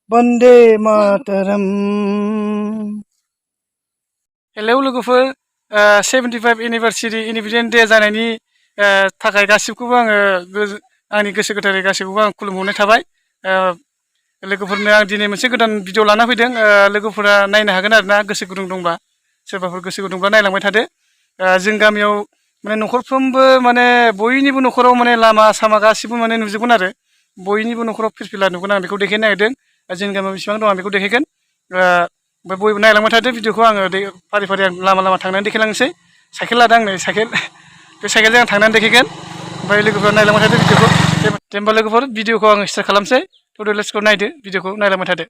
Vande Mataram. Hello लोगोफोर 75 Aniversary Independence Day जानायनि थाखाय गासिबखौबो आंनि गोसो गोथारै गासिबखौबो आं खुलुमहरनाय थाबाय लोगोफोरनो आं दिनै मोनसे गोदान भिडिअ लाना फैदों लोगोफोरा नायनो हागोन आरोना गोसो गुदुं दंबा सोरबाफोर गोसो गुदुंब्ला नायलांबाय थादो जों गामियाव माने नखरफ्रोमबो माने बयनिबो नखराव माने लामा सामा गासिबो माने नुजोबगोन आरो बयनिबो नखराव फिरफिला नुगोन आं बेखौ देखायनो नागिरदों जोंनि गामियाव बेसेबां दं आं बेखौ देखायगोन बयबो नायलांबाय थादो भिडिअखौ आङो फारि फारि आं लामा लामा थांनानै देखायलांनोसै साइकेल लादों आं नै साइकेल बे साइकेलजों आं थांनानै देखायगोन ओमफ्राय लोगोफोरा नायलांबाय थादो भिडिअखौ दे होमबा लोगोफोर भिडिअखौ आङो स्टार्ट खालामसै थ'दो लेट्सखौ नायदो भिडिअखौ नायलांबाय थादो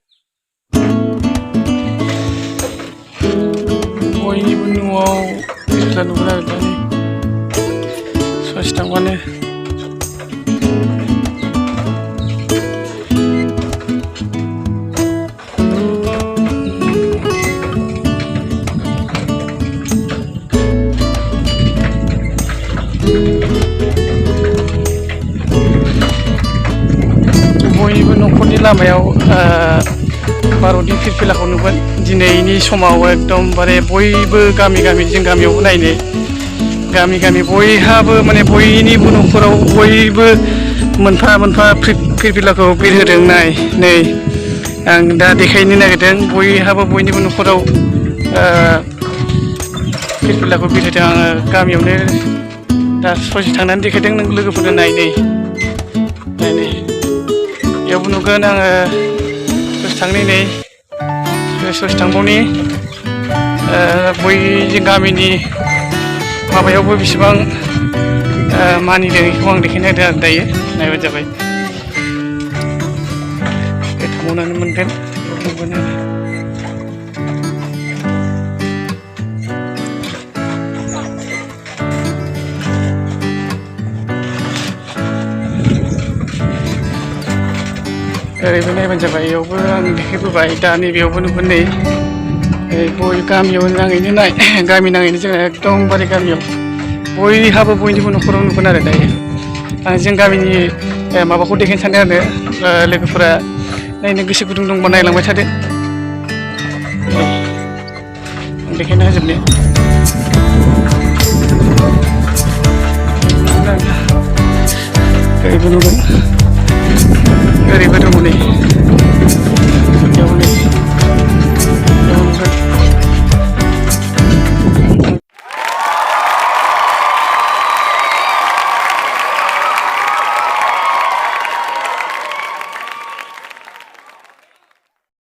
बयनिबो न'आव फिरफिला नुगोन आरो दा ससे थांबानो बयनिबो न'खरनि लामायाव भारतनि फिरफिलाखौ नुगोन दिनैनि समाव एकदमबारे बयबो गामि गामि जों गामियाव नायनो गामि गामि बयहाबो माने बयनिबो न'खराव बयबो मोनफा मोनफा फिरफिलाखौ बिरहोदों नै आं दा देखायनो नागिरदों बयहाबो बयनिबो न'खराव फिरफिलाखौ बिरहोदों आङो गामियावनो दा ससे थांनानै देखायदों नों लोगोफोरनो नाय बेयावबो नुगोन आङो ससे थांनि नै ससे थांबावनि बयनि गामिनि माबायावबो बेसेबां मानिदों बेखौ आं देखायनो नागिरदों आरो दायो नायबानो जाबाय बे थांबावनानै मोनगोन नुगोन ओरैबो नायबानो जाबाय बेयावबो आं देखायबोबाय दा नैबेयावबो नुगोन नै बय गामियाव नाङैनो नाय गामि नाङैनो जोङो एकदमबारे गामियाव बयहाबो बयनिबो न'खराव नुगोन आरो दायो आं जों गामिनि माबाखौ देखायनो सानदों आरो लोगोफोरा नायनो गोसो गुदुं दंबा नायलांबाय थादो आं देखायना होजोबनो ओरैबो नुगोन ओरैबो दङ नै